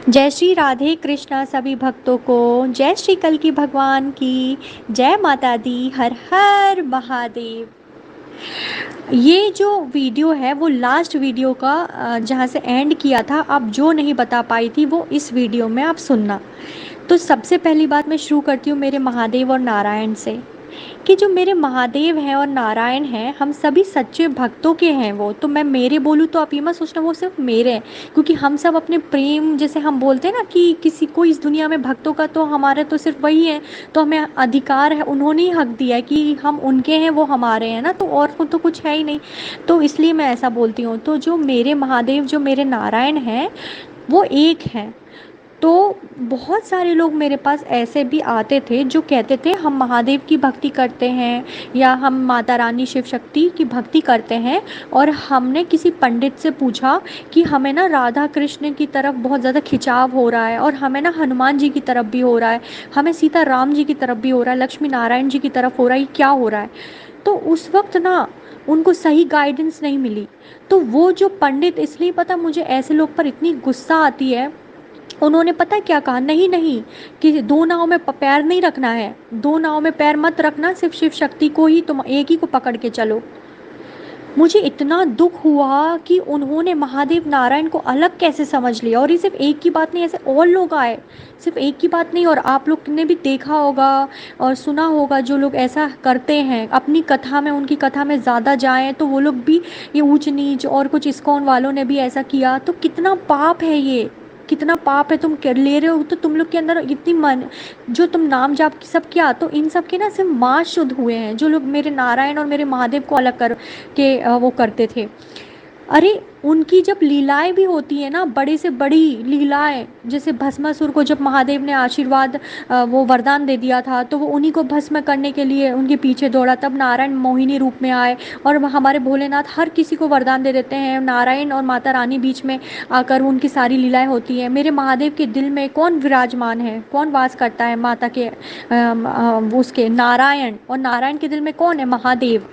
जय श्री राधे कृष्णा सभी भक्तों को। जय श्री कल की भगवान की। जय माता दी। हर हर महादेव। ये जो वीडियो है वो लास्ट वीडियो का जहाँ से एंड किया था, अब जो नहीं बता पाई थी वो इस वीडियो में आप सुनना। तो सबसे पहली बात मैं शुरू करती हूँ मेरे महादेव और नारायण से, कि जो मेरे महादेव हैं और नारायण हैं हम सभी सच्चे भक्तों के हैं। वो तो मैं मेरे बोलूँ तो आप ये मत सोचना वो सिर्फ मेरे हैं, क्योंकि हम सब अपने प्रेम, जैसे हम बोलते हैं ना कि किसी को इस दुनिया में भक्तों का तो हमारे तो सिर्फ वही है, तो हमें अधिकार है, उन्होंने ही हक दिया है कि हम उनके हैं, वो हमारे हैं ना, तो और तो कुछ है ही नहीं। तो इसलिए मैं ऐसा बोलती हूँ। तो जो मेरे महादेव, जो मेरे नारायण हैं, वो एक हैं। तो बहुत सारे लोग मेरे पास ऐसे भी आते थे जो कहते थे हम महादेव की भक्ति करते हैं या हम माता रानी शिव शक्ति की भक्ति करते हैं, और हमने किसी पंडित से पूछा कि हमें ना राधा कृष्ण की तरफ बहुत ज़्यादा खिंचाव हो रहा है, और हमें ना हनुमान जी की तरफ भी हो रहा है, हमें सीता राम जी की तरफ भी हो रहा है, लक्ष्मी नारायण जी की तरफ हो रहा है, ये क्या हो रहा है। तो उस वक्त ना उनको सही गाइडेंस नहीं मिली। तो वो जो पंडित, इसलिए पता मुझे ऐसे लोग पर इतनी गुस्सा आती है, उन्होंने पता है क्या कहा, नहीं नहीं, कि दो नाव में पैर नहीं रखना है, दो नाव में पैर मत रखना, सिर्फ शिव शक्ति को ही, तुम एक ही को पकड़ के चलो। मुझे इतना दुख हुआ कि उन्होंने महादेव नारायण को अलग कैसे समझ लिया। और ये सिर्फ एक की बात नहीं, ऐसे और लोग आए, सिर्फ एक की बात नहीं। और आप लोग ने भी देखा होगा और सुना होगा, जो लोग ऐसा करते हैं अपनी कथा में, उनकी कथा में ज़्यादा जाएं तो वो लोग भी ये ऊंच नीच, और कुछ इस्कॉन वालों ने भी ऐसा किया। तो कितना पाप है ये, कितना पाप है। तुम कर ले रहे हो तो तुम लोग के अंदर इतनी मन, जो तुम नाम जाप की सब किया, तो इन सब के ना सिर्फ माँ शुद्ध हुए हैं, जो लोग मेरे नारायण और मेरे महादेव को अलग कर के वो करते थे। अरे उनकी जब लीलाएं भी होती है ना, बड़े से बड़ी लीलाएं, जैसे भस्मासुर को जब महादेव ने आशीर्वाद, वो वरदान दे दिया था, तो वो उन्हीं को भस्म करने के लिए उनके पीछे दौड़ा, तब नारायण मोहिनी रूप में आए। और हमारे भोलेनाथ हर किसी को वरदान दे देते हैं, नारायण और माता रानी बीच में आकर उनकी सारी लीलाएं होती हैं। मेरे महादेव के दिल में कौन विराजमान है, कौन वास करता है, माता के उसके नारायण, और नारायण के दिल में कौन है, महादेव।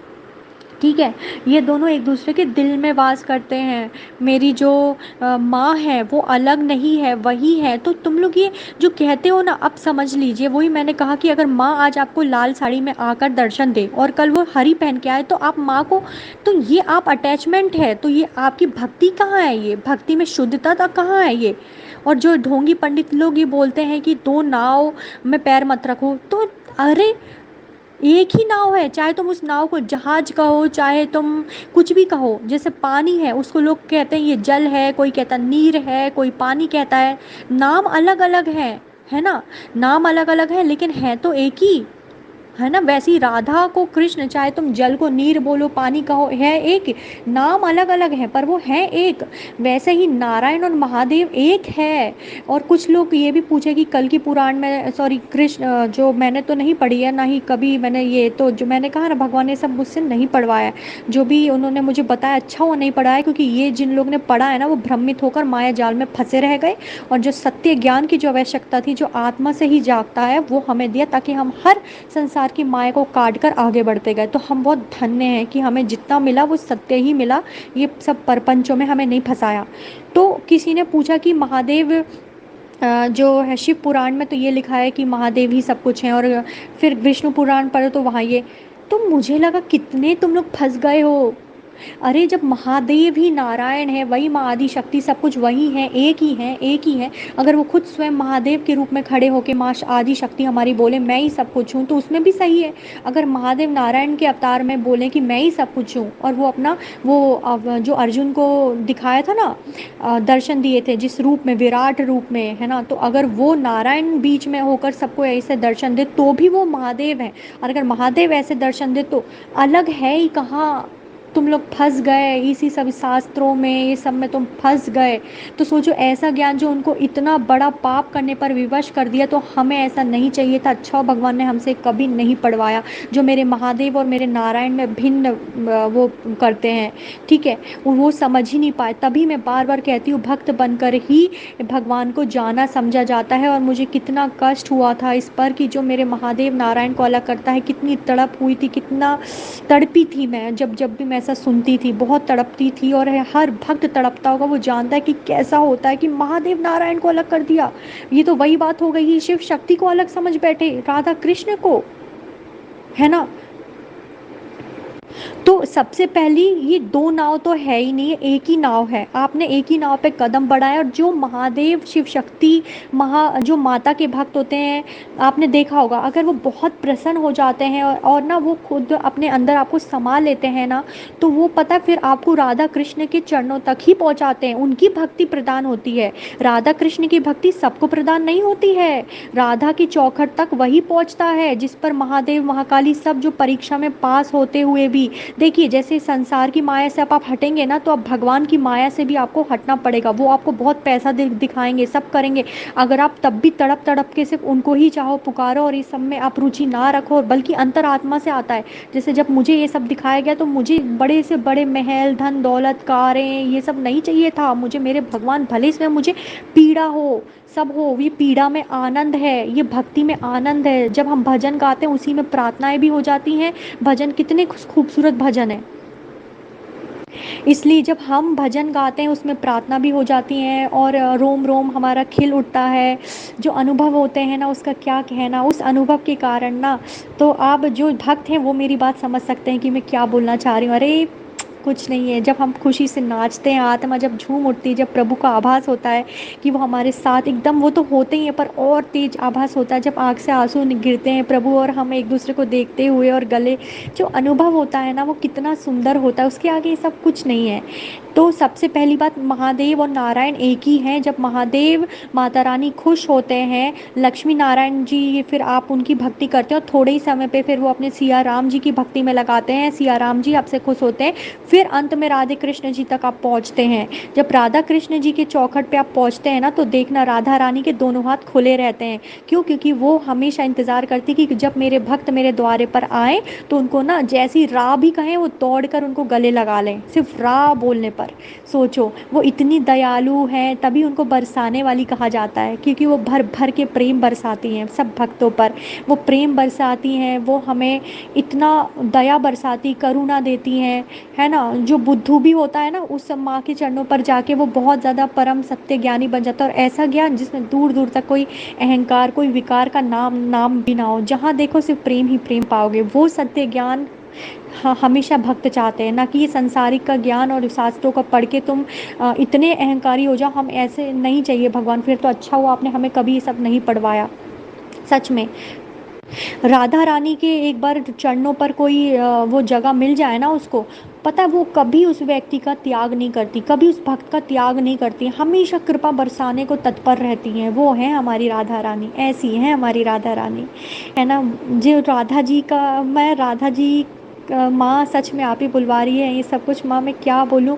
ठीक है, ये दोनों एक दूसरे के दिल में वास करते हैं। मेरी जो माँ है वो अलग नहीं है, वही है। तो तुम लोग ये जो कहते हो ना, अब समझ लीजिए, वही मैंने कहा कि अगर माँ आज आपको लाल साड़ी में आकर दर्शन दे और कल वो हरी पहन के आए, तो आप माँ को, तो ये आप अटैचमेंट है, तो ये आपकी भक्ति कहाँ है, ये भक्ति में शुद्धता तक कहाँ है ये। और जो ढोंगी पंडित लोग ये बोलते हैं कि दो नाव में पैर मत रखो, तो अरे एक ही नाव है, चाहे तुम उस नाव को जहाज कहो, चाहे तुम कुछ भी कहो। जैसे पानी है, उसको लोग कहते हैं ये जल है, कोई कहता नीर है, कोई पानी कहता है। नाम अलग अलग है ना, नाम अलग अलग है, लेकिन है तो एक ही, है ना। वैसी राधा को कृष्ण, चाहे तुम जल को नीर बोलो, पानी कहो, है एक, नाम अलग अलग है पर वो है एक। वैसे ही नारायण और महादेव एक है। और कुछ लोग ये भी पूछे कि कल की पुराण में, सॉरी कृष्ण, जो मैंने तो नहीं पढ़ी है, ना ही कभी मैंने, ये तो जो मैंने कहा ना, भगवान ने सब मुझसे नहीं पढ़वाया, जो भी उन्होंने मुझे बताया अच्छा वो नहीं पढ़ा है, क्योंकि ये जिन लोग ने पढ़ा है ना वो भ्रमित होकर माया जाल में फंसे रह गए। और जो सत्य ज्ञान की जो आवश्यकता थी, जो आत्मा से ही जागता है, वो हमें दिया, ताकि हम हर संसार की माया को काट कर आगे बढ़ते गए। तो हम बहुत धन्य हैं कि हमें जितना मिला वो सत्य ही मिला, ये सब परपंचों में हमें नहीं फंसाया। तो किसी ने पूछा कि महादेव, जो है शिव पुराण में तो ये लिखा है कि महादेव ही सब कुछ हैं, और फिर विष्णु पुराण पढ़ो तो वहाँ ये। तो मुझे लगा कितने तुम लोग फंस गए हो। अरे जब महादेव ही नारायण है, वही माँ आदि शक्ति, सब कुछ वही है, एक ही है, एक ही है। अगर वो खुद स्वयं महादेव के रूप में खड़े होकर माँ आदि शक्ति हमारी बोले मैं ही सब कुछ हूँ, तो उसमें भी सही है। अगर महादेव नारायण के अवतार में बोले कि मैं ही सब कुछ हूँ, और वो अपना वो जो अर्जुन को दिखाया था ना, दर्शन दिए थे जिस रूप में, विराट रूप में, है ना, तो अगर वो नारायण बीच में होकर सबको ऐसे दर्शन दे तो भी वो महादेव है। और अगर महादेव ऐसे दर्शन दे तो अलग है ही कहाँ। तुम लोग फंस गए इसी सब शास्त्रों में, ये सब में तुम फंस गए। तो सोचो, ऐसा ज्ञान जो उनको इतना बड़ा पाप करने पर विवश कर दिया, तो हमें ऐसा नहीं चाहिए था। अच्छा भगवान ने हमसे कभी नहीं पढ़वाया। जो मेरे महादेव और मेरे नारायण में भिन्न वो करते हैं, ठीक है, वो समझ ही नहीं पाए। तभी मैं बार बार कहती हूँ, भक्त बनकर ही भगवान को जाना समझा जाता है। और मुझे कितना कष्ट हुआ था इस पर, कि जो मेरे महादेव नारायण को अलग करता है, कितनी तड़प हुई थी, कितना तड़पी थी मैं, जब जब भी मैं ऐसा सुनती थी, बहुत तड़पती थी, और हर भक्त तड़पता होगा, वो जानता है कि कैसा होता है कि महादेव नारायण को अलग कर दिया। ये तो वही बात हो गई कि शिव शक्ति को अलग समझ बैठे, राधा कृष्ण को, है ना। तो सबसे पहली, ये दो नाव तो है ही नहीं, एक ही नाव है। आपने एक ही नाव पे कदम बढ़ाया, और जो महादेव शिव शक्ति जो माता के भक्त होते हैं, आपने देखा होगा, अगर वो बहुत प्रसन्न हो जाते हैं और ना वो खुद अपने अंदर आपको समा लेते हैं ना, तो वो पता है फिर आपको राधा कृष्ण के चरणों तक ही पहुंचाते हैं, उनकी भक्ति प्रदान होती है। राधा कृष्ण की भक्ति सबको प्रदान नहीं होती है, राधा की चौखट तक वही पहुंचता है जिस पर महादेव महाकाली सब जो परीक्षा में पास होते हुए भी, देखिए जैसे संसार की माया से आप हटेंगे ना, तो अब भगवान की माया से भी आपको हटना पड़ेगा। वो आपको बहुत पैसा दिखाएंगे, सब करेंगे, अगर आप तब भी तड़प तड़प के सिर्फ उनको ही चाहो, पुकारो, और इस सब में आप रुचि ना रखो, बल्कि अंतरात्मा से आता है। जैसे जब मुझे ये सब दिखाया गया, तो मुझे बड़े से बड़े महल, धन दौलत, कारें, ये सब नहीं चाहिए था मुझे। मेरे भगवान भले इसमें मुझे पीड़ा हो, सब हो, ये पीड़ा में आनंद है, ये भक्ति में आनंद है। जब हम भजन गाते हैं, उसी में प्रार्थनाएं भी हो जाती हैं। भजन कितने खूबसूरत भजन है, इसलिए जब हम भजन गाते हैं उसमें प्रार्थना भी हो जाती हैं, और रोम रोम हमारा खिल उठता है। जो अनुभव होते हैं ना, उसका क्या कहना, उस अनुभव के कारण ना, तो आप जो भक्त हैं वो मेरी बात समझ सकते हैं कि मैं क्या बोलना चाह रही हूँ। अरे कुछ नहीं है, जब हम खुशी से नाचते हैं, आत्मा जब झूम उठती है, जब प्रभु का आभास होता है कि वो हमारे साथ एकदम, वो तो होते ही हैं, पर और तेज आभास होता है जब आँख से आंसू गिरते हैं प्रभु और हम एक दूसरे को देखते हुए, और गले, जो अनुभव होता है ना, वो कितना सुंदर होता है, उसके आगे ये सब कुछ नहीं है। तो सबसे पहली बात, महादेव और नारायण एक ही हैं। जब महादेव माता रानी खुश होते हैं, लक्ष्मी नारायण जी, फिर आप उनकी भक्ति करते हो, थोड़े ही समय पे फिर वो अपने सिया राम जी की भक्ति में लगाते हैं, सिया राम जी आपसे खुश होते हैं, फिर अंत में राधे कृष्ण जी तक आप पहुंचते हैं। जब राधा कृष्ण जी के चौखट पे आप पहुंचते हैं ना, तो देखना राधा रानी के दोनों हाथ खुले रहते हैं। क्यों? क्योंकि वो हमेशा इंतज़ार करती कि जब मेरे भक्त मेरे द्वारे पर आए, तो उनको ना जैसी रा भी कहें, वो दौड़ कर उनको गले लगा लें, सिर्फ रा बोलने पर। सोचो, वो इतनी दयालु हैं, तभी उनको बरसाने वाली कहा जाता है, क्योंकि वो भर भर के प्रेम बरसाती हैं सब भक्तों पर। वो प्रेम बरसाती हैं, वो हमें इतना दया बरसाती, करुणा देती हैं, है ना। जो बुद्धू भी होता है ना, उस माँ के चरणों पर जाके वो बहुत ज़्यादा परम सत्य ज्ञानी बन जाता है, और ऐसा ज्ञान जिसमें दूर दूर तक कोई अहंकार, कोई विकार का नाम भी ना हो, जहाँ देखो सिर्फ प्रेम ही प्रेम पाओगे। वो सत्य ज्ञान हमेशा भक्त चाहते हैं, ना कि ये संसारिक का ज्ञान और शास्त्रों का पढ़ के तुम इतने अहंकारी हो जाओ। हम ऐसे नहीं चाहिए भगवान, फिर तो अच्छा हुआ आपने हमें कभी ये सब नहीं पढ़वाया, सच में। राधा रानी के एक बार चरणों पर कोई वो जगह मिल जाए ना उसको, पता है वो कभी उस व्यक्ति का त्याग नहीं करती, कभी उस भक्त का त्याग नहीं करती, हमेशा कृपा बरसाने को तत्पर रहती हैं। वो है हमारी राधा रानी, ऐसी है हमारी राधा रानी, है ना। जो राधा जी का, मैं राधा जी माँ सच में आप ही बुलवा रही है ये सब कुछ। माँ मैं क्या बोलूँ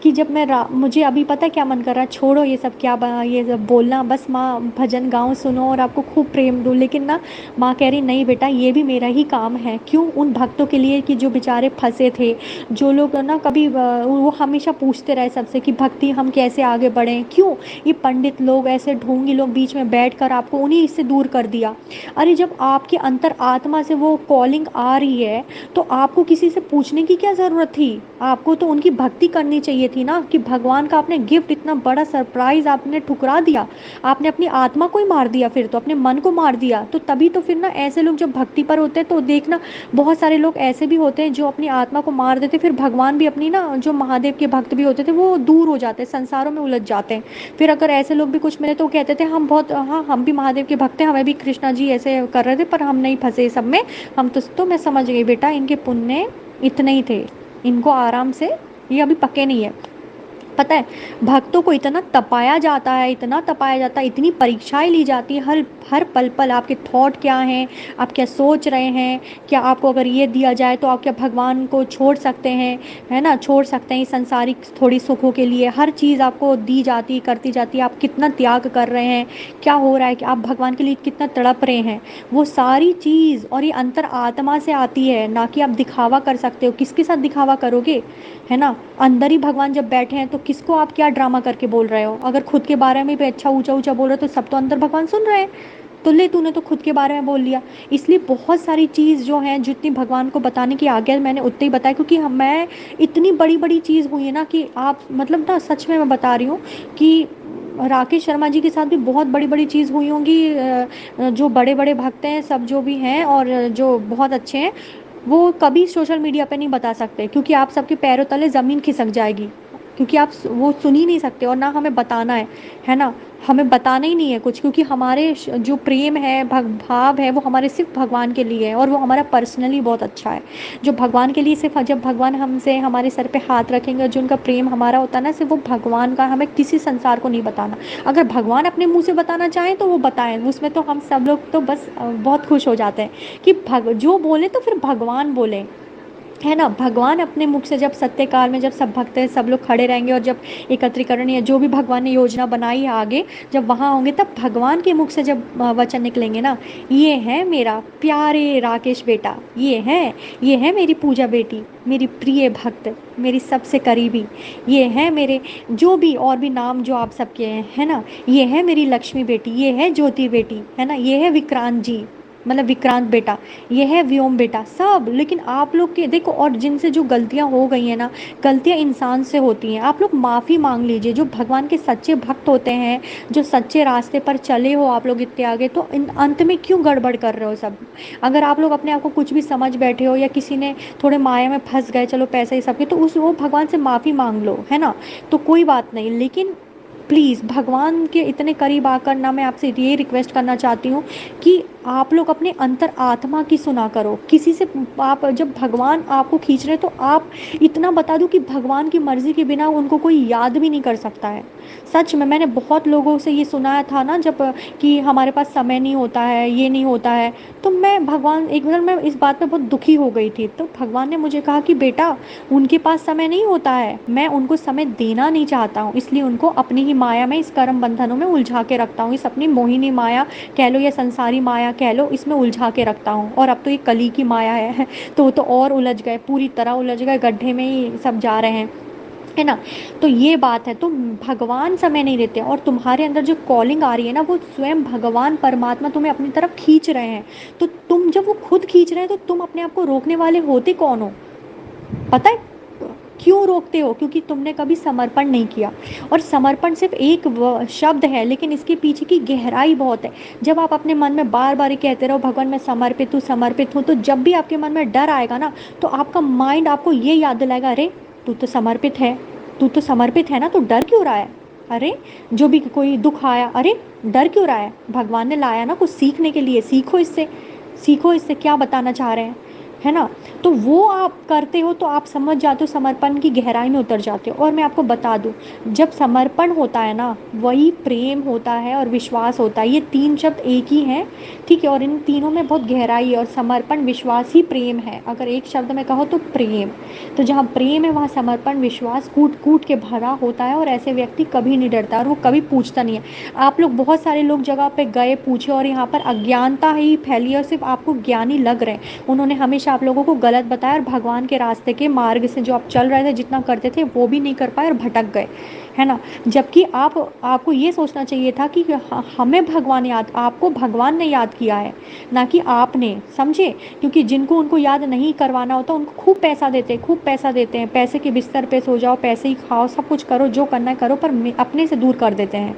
कि जब मुझे अभी पता है क्या मन कर रहा है, छोड़ो ये सब, ये सब बोलना, बस माँ भजन गाऊँ, सुनो और आपको खूब प्रेम दूँ। लेकिन ना माँ कह रही नहीं बेटा, ये भी मेरा ही काम है। क्यों? उन भक्तों के लिए कि जो बेचारे फंसे थे, जो लोग ना कभी वो हमेशा पूछते रहे सबसे कि भक्ति हम कैसे आगे बढ़ें। क्यों? ये पंडित लोग, ऐसे ढोंगी लोग बीच में बैठ कर आपको उन्हीं से दूर कर दिया। अरे जब आपके अंतर आत्मा से वो कॉलिंग आ रही है, तो आपको किसी से पूछने की क्या ज़रूरत थी? आपको तो उनकी भक्ति करनी चाहिए थी ना, कि भगवान का आपने गिफ्ट, इतना बड़ा सरप्राइज आपने ठुकरा दिया, आपने अपनी आत्मा को ही मार दिया, फिर तो अपने मन को मार दिया। तो तभी तो फिर ना ऐसे लोग जब भक्ति पर होते हैं, तो देखना बहुत सारे लोग ऐसे भी होते हैं जो अपनी आत्मा को मार देते, फिर भगवान भी अपनी ना, जो महादेव के भक्त भी होते थे, वो दूर हो जाते, संसारों में उलझ जाते हैं। फिर अगर ऐसे लोग भी कुछ मिले तो कहते थे हम बहुत, हाँ हम भी महादेव के भक्त हैं, हमें भी कृष्णा जी ऐसे कर रहे थे, पर हम नहीं फंसे सब में। हम तो मैं समझ गई बेटा, इनके पुण्य इतने ही थे, इनको आराम से, ये अभी पके नहीं है। पता है भक्तों को इतना तपाया जाता है, इतना तपाया जाता है, इतनी परीक्षाएं ली जाती है, हर हर पल पल आपके थॉट क्या हैं, आप क्या सोच रहे हैं, क्या आपको अगर ये दिया जाए तो आप क्या भगवान को छोड़ सकते हैं, है ना, छोड़ सकते हैं संसारिक थोड़ी सुखों के लिए। हर चीज़ आपको दी जाती, करती जाती है, आप कितना त्याग कर रहे हैं, क्या हो रहा है कि आप भगवान के लिए कितना तड़प रहे हैं, वो सारी चीज़। और ये अंतर आत्मा से आती है, ना कि आप दिखावा कर सकते हो। किसके साथ दिखावा करोगे, है ना। अंदर ही भगवान जब बैठे हैं, तो किसको आप क्या ड्रामा करके बोल रहे हो? अगर खुद के बारे में भी अच्छा ऊंचा ऊंचा बोल रहे हो, तो सब तो अंदर भगवान सुन रहे हैं, तो ले तूने तो खुद के बारे में बोल लिया। इसलिए बहुत सारी चीज़ जो है, जितनी भगवान को बताने की आज्ञा मैंने उतनी ही बताई, क्योंकि मैं इतनी बड़ी बड़ी चीज़ हुई है ना कि आप मतलब ना सच में मैं बता रही हूँ कि राकेश शर्मा जी के साथ भी बहुत बड़ी बड़ी चीज़ हुई होंगी। जो बड़े बड़े भक्त हैं सब जो भी हैं और जो बहुत अच्छे हैं, वो कभी सोशल मीडिया पे नहीं बता सकते, क्योंकि आप सबके पैरों तले ज़मीन खिसक जाएगी, क्योंकि आप वो सुन ही नहीं सकते और ना हमें बताना है ना। हमें बताना ही नहीं है कुछ, क्योंकि हमारे जो प्रेम है, भाव है, वो हमारे सिर्फ भगवान के लिए है और वो हमारा पर्सनली बहुत अच्छा है। जो भगवान के लिए सिर्फ जब भगवान हमसे हमारे सर पे हाथ रखेंगे और जो उनका प्रेम हमारा होता है ना, सिर्फ वो भगवान का, हमें किसी संसार को नहीं बताना। अगर भगवान अपने मुँह से बताना चाहें तो वो बताएं, उसमें तो हम सब लोग तो बस बहुत खुश हो जाते हैं कि जो बोले तो फिर भगवान बोले, है ना। भगवान अपने मुख से जब सत्य काल में, जब सब भक्त सब लोग खड़े रहेंगे और जब एकत्रीकरण या जो भी भगवान ने योजना बनाई है आगे, जब वहाँ होंगे तब भगवान के मुख से जब वचन निकलेंगे ना, ये है मेरा प्यारे राकेश बेटा, ये है मेरी पूजा बेटी, मेरी प्रिय भक्त, मेरी सबसे करीबी, ये है मेरे जो भी और भी नाम जो आप सबके हैं, है ना। ये है मेरी लक्ष्मी बेटी, ये है ज्योति बेटी, है ना। ये है विक्रांत जी, मतलब विक्रांत बेटा, ये है व्योम बेटा, सब। लेकिन आप लोग के देखो, और जिनसे जो गलतियां हो गई हैं ना, गलतियां इंसान से होती हैं, आप लोग माफ़ी मांग लीजिए। जो भगवान के सच्चे भक्त होते हैं, जो सच्चे रास्ते पर चले हो आप लोग इतने आगे, तो इन अंत में क्यों गड़बड़ कर रहे हो सब। अगर आप लोग अपने आप को कुछ भी समझ बैठे हो या किसी ने थोड़े माया में फंस गए, चलो पैसे ही सबके, तो उस वो भगवान से माफ़ी मांग लो, है ना। तो कोई बात नहीं, लेकिन प्लीज़ भगवान के इतने करीब आकर ना, मैं आपसे ये रिक्वेस्ट करना चाहती हूँ कि आप लोग अपने अंतर आत्मा की सुना करो किसी से। आप जब भगवान आपको खींच रहे, तो आप इतना बता दूं कि भगवान की मर्ज़ी के बिना उनको कोई याद भी नहीं कर सकता है। सच में मैंने बहुत लोगों से ये सुना था ना, जब कि हमारे पास समय नहीं होता है, ये नहीं होता है, तो मैं भगवान एक बार मैं इस बात पे बहुत दुखी हो गई थी। तो भगवान ने मुझे कहा कि बेटा, उनके पास समय नहीं होता है, मैं उनको समय देना नहीं चाहता हूँ, इसलिए उनको अपनी ही माया में, इस कर्म बंधनों में उलझा के रखता हूँ। इस अपनी मोहिनी माया कह लो या संसारी माया कह लो, इसमें उलझा के रखता हूँ। और अब तो ये कली की माया है तो वो तो और उलझ गए, पूरी तरह उलझ गए, गड्ढे में ही सब जा रहे हैं, है ना। तो ये बात है, तो भगवान समय नहीं देते, और तुम्हारे अंदर जो कॉलिंग आ रही है ना, वो स्वयं भगवान परमात्मा तुम्हें अपनी तरफ खींच रहे हैं। तो तुम जब वो खुद खींच रहे हैं, तो तुम अपने आप को रोकने वाले होते कौन हो, पता है क्यों रोकते हो? क्योंकि तुमने कभी समर्पण नहीं किया। और समर्पण सिर्फ एक शब्द है, लेकिन इसके पीछे की गहराई बहुत है। जब आप अपने मन में बार बार ये कहते रहो भगवान मैं समर्पित हूँ, तो जब भी आपके मन में डर आएगा ना, तो आपका माइंड आपको ये याद दिलाएगा, अरे तू तो समर्पित है, तू तो समर्पित है ना, तो डर क्यों रहा है। अरे जो भी कोई दुख आया, अरे डर क्यों रहा है, भगवान ने लाया ना कुछ सीखने के लिए, सीखो इससे, सीखो इससे क्या बताना चाह रहे हैं, है ना। तो वो आप करते हो तो आप समझ जाते हो, समर्पण की गहराई में उतर जाते हो। और मैं आपको बता दूं, जब समर्पण होता है ना, वही प्रेम होता है और विश्वास होता है। ये तीन शब्द एक ही हैं, ठीक है, और इन तीनों में बहुत गहराई है। और समर्पण, विश्वास ही प्रेम है, अगर एक शब्द में कहो तो प्रेम। तो जहाँ प्रेम है वहाँ समर्पण, विश्वास कूट कूट के भरा होता है, और ऐसे व्यक्ति कभी नहीं डरता और वो कभी पूछता नहीं है। आप लोग बहुत सारे लोग जगह पे गए, पूछे, और यहाँ पर अज्ञानता ही फैली और सिर्फ आपको ज्ञानी लग रहे हैं। उन्होंने हमेशा आप लोगों को गलत बताया, और भगवान के रास्ते के मार्ग से जो आप चल रहे थे, जितना करते थे, वो भी नहीं कर पाए और भटक गए, है ना। जबकि आपको ये सोचना चाहिए था कि हमें भगवान याद, आपको भगवान ने याद किया है, ना कि आपने, समझे। क्योंकि जिनको उनको याद नहीं करवाना होता, उनको खूब पैसा देते हैं, खूब पैसा देते हैं, पैसे के बिस्तर पे सो जाओ, पैसे ही खाओ, सब कुछ करो, जो करना है करो, पर अपने से दूर कर देते हैं।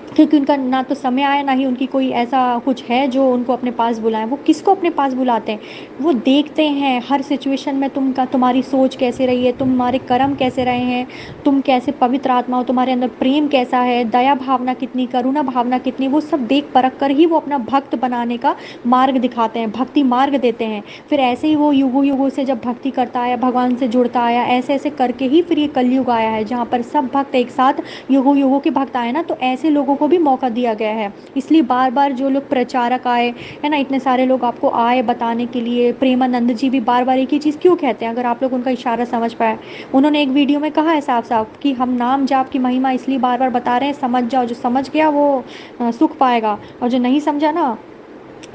क्योंकि उनका ना तो समय आया, ना ही उनकी कोई ऐसा कुछ है जो उनको अपने पास बुलाएं। वो किसको अपने पास बुलाते हैं? वो देखते हैं हर सिचुएशन में तुम्हारी सोच कैसे रही है, तुम्हारे कर्म कैसे रहे हैं, तुम कैसे पवित्र आत्मा हो, तुम्हारे अंदर प्रेम कैसा है, दया भावना कितनी, करुणा भावना कितनी, वो सब देख परख कर ही वो अपना भक्त बनाने का मार्ग दिखाते हैं, भक्ति मार्ग देते हैं। फिर ऐसे ही वो युगों युगों से जब भक्ति करता आया, भगवान से जुड़ता आया, ऐसे ऐसे करके ही फिर ये कलयुग आया है, जहाँ पर सब भक्त एक साथ युगों युगों के भक्त आए ना, तो ऐसे लोगों को भी मौका दिया गया है। इसलिए बार बार जो लोग प्रचारक आए, है ना, इतने सारे लोग आपको आए बताने के लिए। प्रेमानंद जी भी बार बार एक ही चीज़ क्यों कहते हैं, अगर आप लोग उनका इशारा समझ पाए। उन्होंने एक वीडियो में कहा है साफ साफ कि हम नाम जाप की महिमा इसलिए बार बार बता रहे हैं, समझ जाओ, जो समझ गया वो सुख पाएगा, और जो नहीं समझा ना,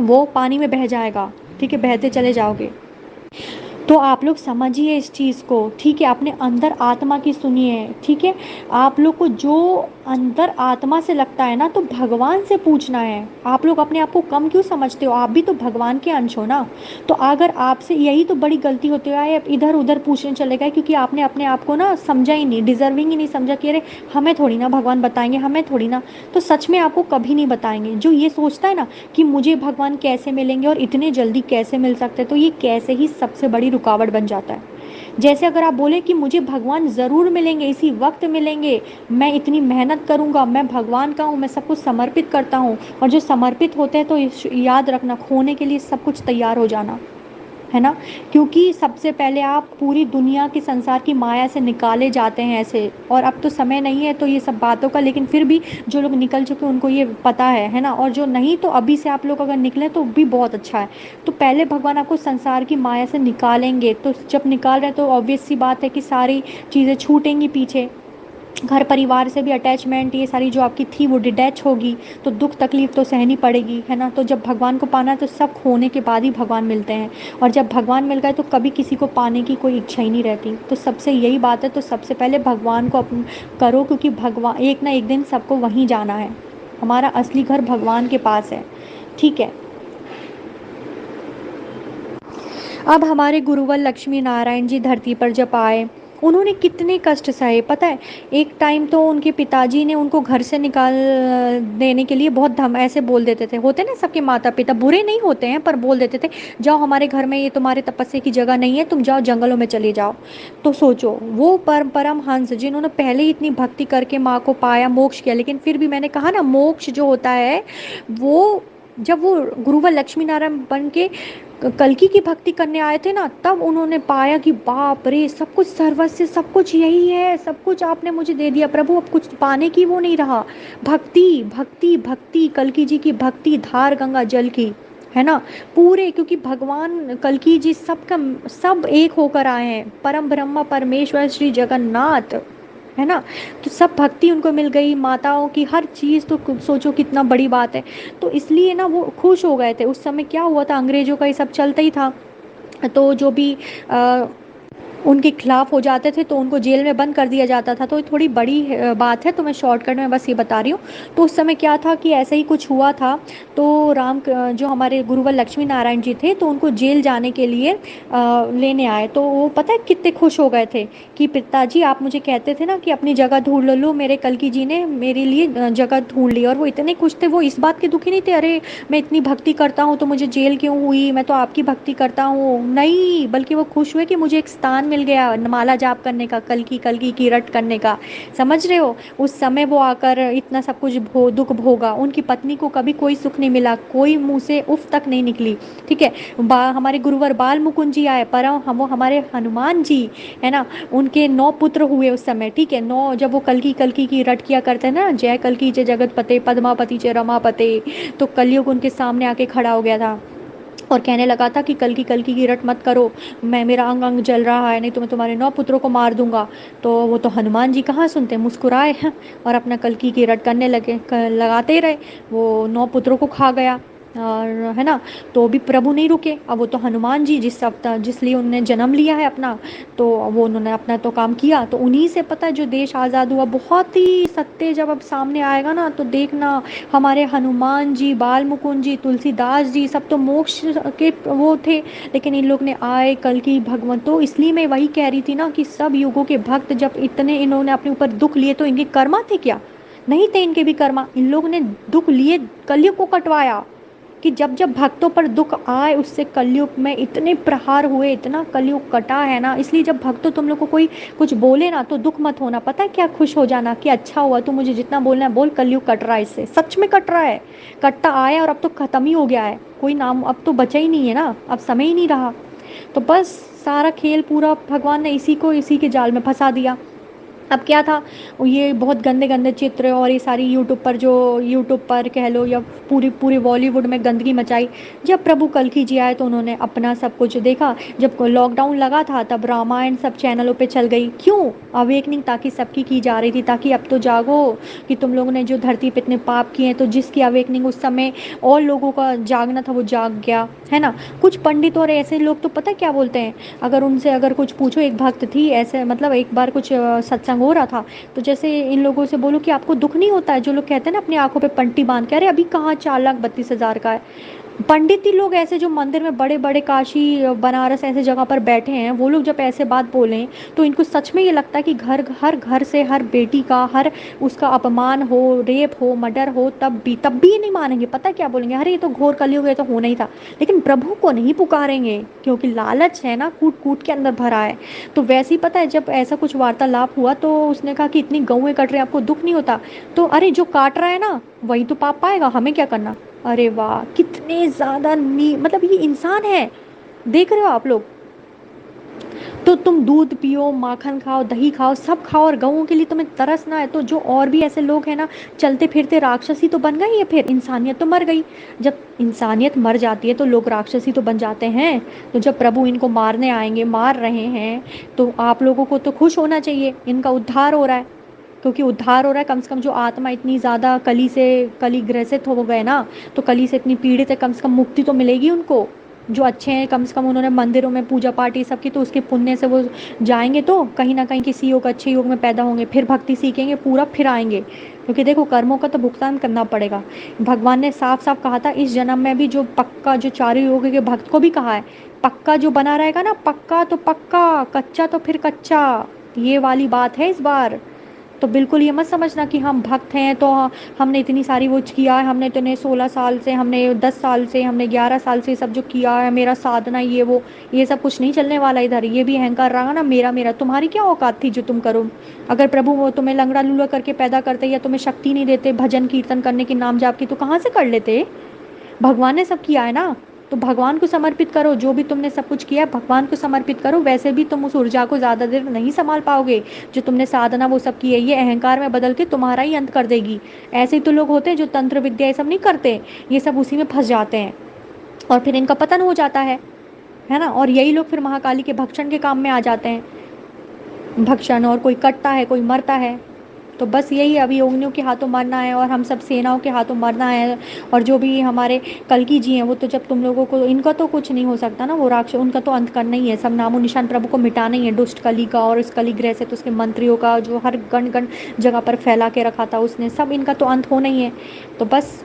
वो पानी में बह जाएगा, ठीक है, बहते चले जाओगे। तो आप लोग समझिए इस चीज़ को, ठीक है, अपने अंदर आत्मा की सुनिए, ठीक है। आप लोग को जो अंदर आत्मा से लगता है ना, तो भगवान से पूछना है। आप लोग अपने आप को कम क्यों समझते हो? आप भी तो भगवान के अंश हो ना। तो अगर आपसे यही तो बड़ी गलती होती है, आप इधर उधर पूछने चले गए, क्योंकि आपने अपने आप को ना समझा ही नहीं, डिजर्विंग ही नहीं समझा कि अरे हमें थोड़ी ना भगवान बताएंगे, हमें थोड़ी ना। तो सच में आपको कभी नहीं बताएंगे। जो ये सोचता है ना कि मुझे भगवान कैसे मिलेंगे और इतने जल्दी कैसे मिल सकते हैं, तो ये कैसे ही सबसे बड़ी रुकावट बन जाता है। जैसे अगर आप बोले कि मुझे भगवान ज़रूर मिलेंगे, इसी वक्त मिलेंगे, मैं इतनी मेहनत करूँगा, मैं भगवान का हूँ, मैं सब कुछ समर्पित करता हूँ। और जो समर्पित होते हैं तो याद रखना, खोने के लिए सब कुछ तैयार हो जाना, है ना। क्योंकि सबसे पहले आप पूरी दुनिया की, संसार की माया से निकाले जाते हैं ऐसे। और अब तो समय नहीं है तो ये सब बातों का, लेकिन फिर भी जो लोग निकल चुके उनको ये पता है ना। और जो नहीं, तो अभी से आप लोग अगर निकले तो भी बहुत अच्छा है। तो पहले भगवान आपको संसार की माया से निकालेंगे, तो जब निकाल रहे हैं तो ऑब्वियस सी बात है कि सारी चीज़ें छूटेंगी पीछे। घर परिवार से भी अटैचमेंट, ये सारी जो आपकी थी वो डिटैच होगी। तो दुख तकलीफ तो सहनी पड़ेगी, है ना। तो जब भगवान को पाना है तो सब खोने के बाद ही भगवान मिलते हैं। और जब भगवान मिल गए तो कभी किसी को पाने की कोई इच्छा ही नहीं रहती। तो सबसे यही बात है, तो सबसे पहले भगवान को अपन करो, क्योंकि भगवान एक ना एक दिन सबको वहीं जाना है। हमारा असली घर भगवान के पास है, ठीक है। अब हमारे गुरुवर लक्ष्मी नारायण जी धरती पर जब आए, उन्होंने कितने कष्ट सहे पता है। एक टाइम तो उनके पिताजी ने उनको घर से निकाल देने के लिए बहुत धम ऐसे बोल देते थे, होते ना सबके माता पिता बुरे नहीं होते हैं, पर बोल देते थे जाओ हमारे घर में, ये तुम्हारे तपस्या की जगह नहीं है, तुम जाओ जंगलों में चले जाओ। तो सोचो, वो परम हंस जिन्होंने पहले ही इतनी भक्ति करके माँ को पाया, मोक्ष किया, लेकिन फिर भी मैंने कहा ना, मोक्ष जो होता है वो, जब वो गुरुवर लक्ष्मी नारायण बन के कल्कि की भक्ति करने आए थे ना, तब उन्होंने पाया कि बाप रे, सब कुछ सर्वस्व, सब कुछ यही है, सब कुछ आपने मुझे दे दिया प्रभु, अब कुछ पाने की वो नहीं रहा। भक्ति भक्ति भक्ति, कल्कि जी की भक्ति धार गंगा जल की, है ना। पूरे, क्योंकि भगवान कल्कि जी सबका सब एक होकर आए हैं, परम ब्रह्मा परमेश्वर श्री जगन्नाथ, है ना। तो सब भक्ति उनको मिल गई, माताओं की हर चीज़, तो सोचो कितना बड़ी बात है। तो इसलिए ना वो खुश हो गए थे। उस समय क्या हुआ था, अंग्रेज़ों का ये सब चलता ही था। तो जो भी अ, उनके खिलाफ हो जाते थे तो उनको जेल में बंद कर दिया जाता था। तो ये थोड़ी बड़ी बात है, तो मैं शॉर्टकट में बस ये बता रही हूँ। तो उस समय क्या था कि ऐसे ही कुछ हुआ था। तो जो हमारे गुरुवर लक्ष्मी नारायण जी थे, तो उनको जेल जाने के लिए लेने आए। तो वो पता है कितने खुश हो गए थे कि पिताजी आप मुझे कहते थे ना कि अपनी जगह ढूंढ लो, मेरे कल्कि जी ने मेरे लिए जगह ढूंढ ली। और वो इतने खुश थे, वो इस बात के दुखी नहीं थे अरे मैं इतनी भक्ति करता हूँ तो मुझे जेल क्यों हुई, मैं तो आपकी भक्ति करता हूँ, नहीं, बल्कि वो खुश हुए कि मुझे एक स्थान मिल गया माला जाप करने का, कल्कि की रट करने का। समझ रहे हो, उस समय वो आकर इतना सब कुछ दुख भोगा, उनकी पत्नी को कभी कोई सुख नहीं मिला, कोई मुंह से उफ तक नहीं निकली, ठीक है। हमारे गुरुवर बाल मुकुंद जी आए, पर हम वो हमारे हनुमान जी, है ना, उनके 9 पुत्र हुए उस समय, ठीक है। 9, जब वो कल्कि की रट किया करते हैं ना, जय कल्कि जय जगतपते पद्मापति जय रमापते, तो कलयुग उनके सामने आके खड़ा हो गया था और कहने लगा था कि कल्कि की रट मत करो, मैं, मेरा अंग अंग जल रहा है, नहीं तो मैं तुम्हारे 9 पुत्रों को मार दूंगा। तो वो तो हनुमान जी कहाँ सुनते, मुस्कुराए हैं और अपना कल्कि की रट करने लगे, लगाते ही रहे। वो 9 पुत्रों को खा गया, और है ना। तो भी प्रभु नहीं रुके। अब वो तो हनुमान जी जिस लिए उन्होंने जन्म लिया है अपना, तो वो उन्होंने अपना तो काम किया। तो उन्हीं से पता है जो देश आज़ाद हुआ। बहुत ही सत्य जब अब सामने आएगा ना, तो देखना, हमारे हनुमान जी, बाल मुकुंद जी, तुलसीदास जी, सब तो मोक्ष के वो थे, लेकिन इन लोग ने आए कल की भगवान। तो इसलिए मैं वही कह रही थी ना कि सब युगों के भक्त जब इतने इन्होंने अपने ऊपर दुख लिए, तो इनके कर्मा थे क्या? नहीं थे इनके भी कर्मा। इन लोग ने दुख लिए, कलयुग को कटवाया, कि जब जब भक्तों पर दुख आए, उससे कलयुग में इतने प्रहार हुए, इतना कलयुग कटा है ना। इसलिए जब भक्तों तुम लोग को कोई कुछ बोले ना, तो दुख मत होना, पता है क्या, खुश हो जाना कि अच्छा हुआ, तू मुझे जितना बोलना है बोल, कलयुग कट रहा है, इससे सच में कट रहा है, कटता आया और अब तो ख़त्म ही हो गया है, कोई नाम अब तो बचा ही नहीं है ना, अब समय ही नहीं रहा। तो बस सारा खेल पूरा भगवान ने इसी को इसी के जाल में फंसा दिया। अब क्या था, ये बहुत गंदे गंदे चित्र और ये सारी यूट्यूब पर कह लो या पूरी पूरी बॉलीवुड में गंदगी मचाई। जब प्रभु कल्कि जी आए तो उन्होंने अपना सब कुछ देखा। जब लॉकडाउन लगा था तब रामायण सब चैनलों पे चल गई। क्यों? अवेकनिंग ताकि सबकी की जा रही थी, ताकि अब तो जागो कि तुम लोगों ने जो धरती पे इतने पाप किए हैं। तो जिसकी अवेकनिंग उस समय और लोगों का जागना था वो जाग गया, है ना। कुछ पंडित और ऐसे लोग तो पता क्या बोलते हैं, अगर उनसे अगर कुछ पूछो, एक भक्त थी ऐसे, मतलब एक बार कुछ सत्संग हो रहा था, तो जैसे इन लोगों से बोलो कि आपको दुख नहीं होता है, जो लोग कहते हैं ना अपनी आंखों पे पट्टी बांध के, अरे अभी कहाँ 4,32,000 का है। पंडित ही लोग ऐसे जो मंदिर में बड़े बड़े काशी बनारस ऐसे जगह पर बैठे हैं, वो लोग जब ऐसे बात बोलें तो इनको सच में ये लगता है कि हर घर से हर बेटी का हर उसका अपमान हो, रेप हो, मर्डर हो, तब भी ये नहीं मानेंगे। पता है क्या बोलेंगे, अरे ये तो घोर कलयुग है, तो होना ही था। लेकिन प्रभु को नहीं पुकारेंगे, क्योंकि लालच है ना, कूट कूट के अंदर भरा है। तो वैसे ही पता है, जब ऐसा कुछ वार्तालाप हुआ तो उसने कहा कि इतनी गौएं कट रही हैं, आपको दुख नहीं होता? तो अरे जो काट रहा है ना वही तो पाप पाएगा, हमें क्या करना। अरे वाह, कितने ज़्यादा नी मतलब ये इंसान है, देख रहे हो आप लोग। तो तुम दूध पियो, माखन खाओ, दही खाओ, सब खाओ, और गऊँ के लिए तुम्हें तरस ना है तो जो और भी ऐसे लोग हैं ना, चलते फिरते राक्षसी तो बन गए ये, फिर इंसानियत तो मर गई। जब इंसानियत मर जाती है तो लोग राक्षसी तो बन जाते हैं। तो जब प्रभु इनको मारने आएंगे, मार रहे हैं, तो आप लोगों को तो खुश होना चाहिए, इनका उद्धार हो रहा है। क्योंकि उद्धार हो रहा है, कम से कम जो आत्मा इतनी ज़्यादा कली ग्रसित हो गए ना, तो कली से इतनी पीड़ित है, कम से कम मुक्ति तो मिलेगी उनको। जो अच्छे हैं, कम से कम उन्होंने मंदिरों में पूजा पाठ ये सब की, तो उसके पुण्य से वो जाएंगे तो कहीं ना कहीं किसी योग अच्छे योग में पैदा होंगे, फिर भक्ति सीखेंगे पूरा, फिर आएंगे। क्योंकि देखो, कर्मों का तो भुगतान करना पड़ेगा। भगवान ने साफ साफ कहा था, इस जन्म में भी जो पक्का, जो चारों योग के भक्त को भी कहा है, पक्का जो बना रहेगा ना, पक्का तो पक्का, कच्चा तो फिर कच्चा। ये वाली बात है इस बार। तो बिल्कुल ये मत समझना कि हम भक्त हैं तो हमने इतनी सारी वो किया है, हमने इतने 16 साल से, हमने 10 साल से, हमने 11 साल से सब जो किया है, मेरा साधना ये वो, ये सब कुछ नहीं चलने वाला इधर। ये भी अहंकार रहा ना, मेरा मेरा, तुम्हारी क्या औकात थी जो तुम करो। अगर प्रभु वो तुम्हें लंगड़ा लूला करके पैदा करते या तुम्हें शक्ति नहीं देते भजन कीर्तन करने की, नाम जाप की, तो कहाँ से कर लेते। भगवान ने सब किया है ना। तो भगवान को समर्पित करो, जो भी तुमने सब कुछ किया है भगवान को समर्पित करो। वैसे भी तुम उस ऊर्जा को ज़्यादा देर नहीं संभाल पाओगे, जो तुमने साधना वो सब की है, ये अहंकार में बदल के तुम्हारा ही अंत कर देगी। ऐसे ही तो लोग होते हैं जो तंत्र विद्या ये सब नहीं करते, ये सब उसी में फंस जाते हैं और फिर इनका पतन हो जाता है ना। और यही लोग फिर महाकाली के भक्षण के काम में आ जाते हैं। भक्षण, और कोई कटता है, कोई मरता है। तो बस यही, अभी योगिनियों के हाथों मरना है और हम सब सेनाओं के हाथों मरना है। और जो भी हमारे कल्कि जी हैं, वो तो जब तुम लोगों को, इनका तो कुछ नहीं हो सकता ना, वो राक्षस, उनका तो अंत करना ही है, सब नामो निशान प्रभु को मिटाना ही है, दुष्ट कली का और इस कली ग्रह से तो उसके मंत्रियों का, जो हर गण गण जगह पर फैला के रखा था उसने, सब इनका तो अंत होना ही है। तो बस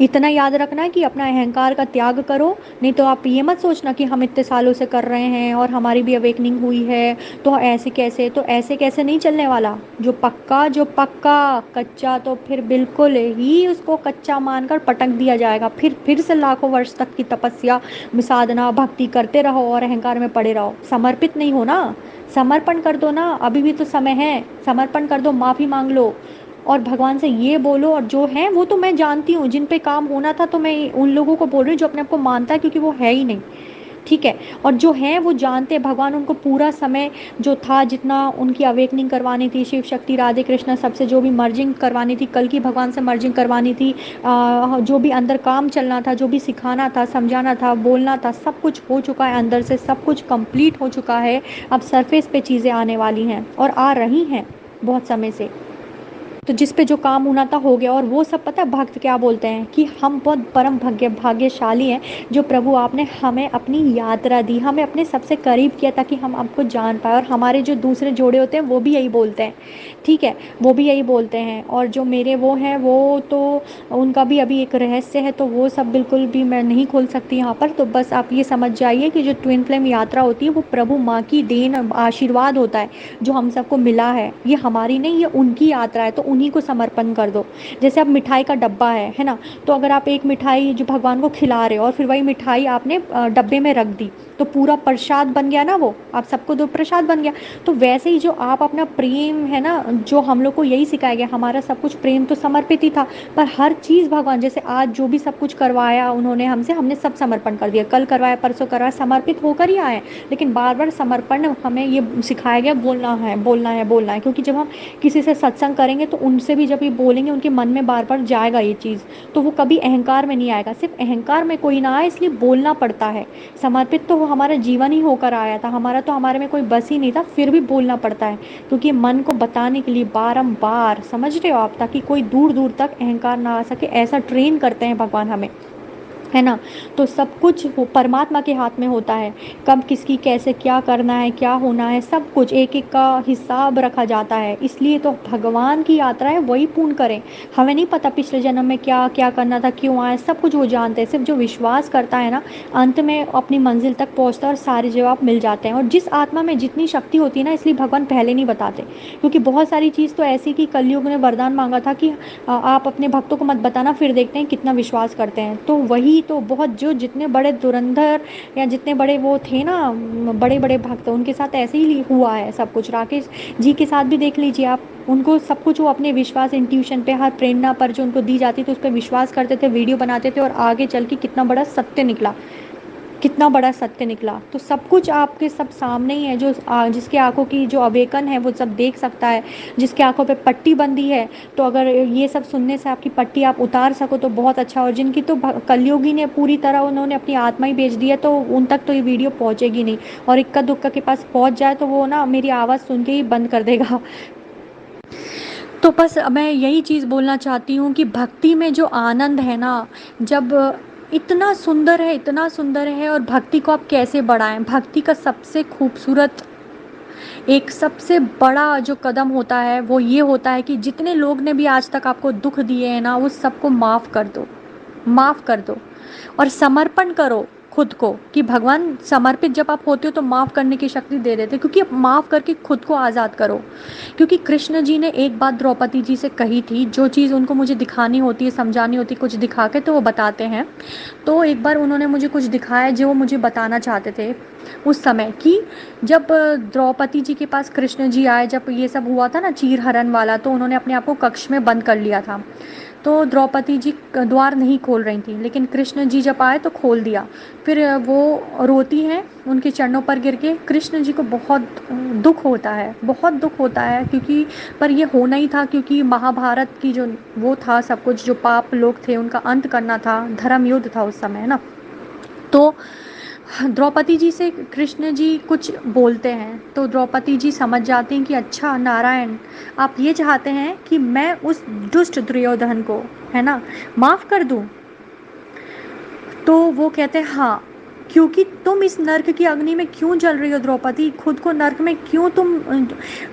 इतना याद रखना है कि अपना अहंकार का त्याग करो। नहीं तो आप ये मत सोचना कि हम इतने सालों से कर रहे हैं और हमारी भी अवेकनिंग हुई है तो ऐसे कैसे नहीं चलने वाला। जो पक्का, कच्चा तो फिर बिल्कुल ही उसको कच्चा मानकर पटक दिया जाएगा। फिर से लाखों वर्ष तक की तपस्या, साधना, भक्ति करते रहो और अहंकार में पड़े रहो। समर्पित नहीं हो ना, समर्पण कर दो ना, अभी भी तो समय है, समर्पण कर दो, माफ़ी मांग लो और भगवान से ये बोलो। और जो है वो तो मैं जानती हूँ, जिन पे काम होना था, तो मैं उन लोगों को बोल रही हूँ जो अपने आप को मानता है, क्योंकि वो है ही नहीं, ठीक है। और जो है वो जानते हैं, भगवान उनको पूरा समय जो था, जितना उनकी अवेकनिंग करवानी थी, शिव शक्ति राधे कृष्ण सबसे जो भी मर्जिंग करवानी थी, कल की भगवान से मर्जिंग करवानी थी, जो भी अंदर काम चलना था, जो भी सिखाना था, समझाना था, बोलना था, सब कुछ हो चुका है, अंदर से सब कुछ कंप्लीट हो चुका है। अब सरफेस पे चीज़ें आने वाली हैं और आ रही हैं बहुत समय से। तो जिस पे जो काम होना था हो गया। और वो सब पता है भक्त क्या बोलते हैं कि हम बहुत परम भाग्यशाली हैं, जो प्रभु आपने हमें अपनी यात्रा दी, हमें अपने सबसे करीब किया ताकि हम आपको जान पाए। और हमारे जो दूसरे जोड़े होते हैं वो भी यही बोलते हैं, ठीक है, वो भी यही बोलते हैं। और जो मेरे वो हैं वो तो उनका भी अभी एक रहस्य है, तो वो सब बिल्कुल भी मैं नहीं खोल सकती यहाँ पर। तो बस आप ये समझ जाइए कि जो ट्विन फ्लेम यात्रा होती है वो प्रभु माँ की देन आशीर्वाद होता है, जो हम सबको मिला है। ये हमारी नहीं, ये उनकी यात्रा है। तो उन्हीं को समर्पण कर दो। जैसे अब मिठाई का डब्बा है ना, तो अगर आप एक मिठाई जो भगवान को खिला रहे हो और फिर वही मिठाई आपने डब्बे में रख दी, तो पूरा प्रसाद बन गया ना, वो आप सबको दो, प्रसाद बन गया। तो वैसे ही जो आप अपना प्रेम है ना, जो हम लोग को यही सिखाया गया, हमारा सब कुछ प्रेम तो समर्पित ही था, पर हर चीज़ भगवान, जैसे आज जो भी सब कुछ करवाया उन्होंने हमसे, हमने सब समर्पण कर दिया, कल करवाया, परसों करवाया, समर्पित होकर ही आए। लेकिन बार बार समर्पण हमें ये सिखाया गया, बोलना है, बोलना है, बोलना है, क्योंकि जब हम किसी से सत्संग करेंगे तो उनसे भी जब ये बोलेंगे, उनके मन में बार बार जाएगा ये चीज़, तो वो कभी अहंकार में नहीं आएगा। सिर्फ अहंकार में कोई ना आए, इसलिए बोलना पड़ता है। समर्पित तो वो हमारा जीवन ही होकर आया था, हमारा तो हमारे में कोई बस ही नहीं था, फिर भी बोलना पड़ता है, क्योंकि मन को बताने के लिए बारंबार, समझ रहे हो आप, ताकि कोई दूर दूर तक अहंकार ना आ सके, ऐसा ट्रेन करते हैं भगवान हमें, है ना। तो सब कुछ वो परमात्मा के हाथ में होता है, कब किसकी कैसे क्या करना है, क्या होना है, सब कुछ एक एक का हिसाब रखा जाता है। इसलिए तो भगवान की यात्रा है, वही पूर्ण करें। हमें नहीं पता पिछले जन्म में क्या क्या करना था, क्यों आए, सब कुछ वो जानते हैं। सिर्फ जो विश्वास करता है ना, अंत में अपनी मंजिल तक पहुँचता है और सारे जवाब मिल जाते हैं। और जिस आत्मा में जितनी शक्ति होती है ना, इसलिए भगवान पहले नहीं बताते, क्योंकि बहुत सारी चीज़ तो ऐसी कि कलयुग ने वरदान मांगा था कि आप अपने भक्तों को मत बताना, फिर देखते हैं कितना विश्वास करते हैं। तो वही तो बहुत, जो जितने बड़े धुरंधर या जितने बड़े वो थे ना, बड़े बड़े भक्त, उनके साथ ऐसे ही हुआ है सब कुछ। राकेश जी के साथ भी देख लीजिए आप, उनको सब कुछ वो अपने विश्वास, इंट्यूशन पे, हर प्रेरणा पर जो उनको दी जाती थी उस पर विश्वास करते थे, वीडियो बनाते थे, और आगे चल के कितना बड़ा सत्य निकला, कितना बड़ा सत्य निकला। तो सब कुछ आपके सब सामने ही है, जो जिसके आंखों की जो अवेकन है वो सब देख सकता है, जिसके आंखों पे पट्टी बंदी है, तो अगर ये सब सुनने से आपकी पट्टी आप उतार सको तो बहुत अच्छा। और जिनकी तो कलयुगी ने पूरी तरह उन्होंने अपनी आत्मा ही बेच दी है, तो उन तक तो ये वीडियो पहुँचेगी नहीं, और इक्का दुक्का के पास पहुँच जाए तो वो ना मेरी आवाज़ सुन के ही बंद कर देगा। तो बस मैं यही चीज़ बोलना चाहती हूँ कि भक्ति में जो आनंद है ना, जब इतना सुंदर है, इतना सुंदर है। और भक्ति को आप कैसे बढ़ाएं, भक्ति का सबसे खूबसूरत, एक सबसे बड़ा जो कदम होता है वो ये होता है कि जितने लोग ने भी आज तक आपको दुख दिए हैं ना, वो सबको माफ़ कर दो, माफ़ कर दो, और समर्पण करो खुद को, कि भगवान, समर्पित जब आप होते हो तो माफ़ करने की शक्ति दे देते, क्योंकि आप माफ़ करके खुद को आज़ाद करो। क्योंकि कृष्ण जी ने एक बात द्रौपदी जी से कही थी, जो चीज़ उनको मुझे दिखानी होती है, समझानी होती है, कुछ दिखा के तो वो बताते हैं। तो एक बार उन्होंने मुझे कुछ दिखाया जो वो मुझे बताना चाहते थे उस समय, कि जब द्रौपदी जी के पास कृष्ण जी आए, जब ये सब हुआ था ना चीर हरण वाला, तो उन्होंने अपने आप को कक्ष में बंद कर लिया था। तो द्रौपदी जी द्वार नहीं खोल रही थी, लेकिन कृष्ण जी जब आए तो खोल दिया। फिर वो रोती हैं उनके चरणों पर गिर के। कृष्ण जी को बहुत दुख होता है, बहुत दुख होता है, क्योंकि पर ये होना ही था, क्योंकि महाभारत की जो वो था सब कुछ, जो पाप लोग थे उनका अंत करना था, धर्म युद्ध था उस समय, है ना। तो द्रौपदी जी से कृष्ण जी कुछ बोलते हैं, तो द्रौपदी जी समझ जाती हैं कि अच्छा नारायण, आप ये चाहते हैं कि मैं उस दुष्ट दुर्योधन को, है ना, माफ़ कर दूं। तो वो कहते हैं हाँ, क्योंकि तुम इस नर्क की अग्नि में क्यों जल रही हो द्रौपदी, खुद को नर्क में क्यों तुम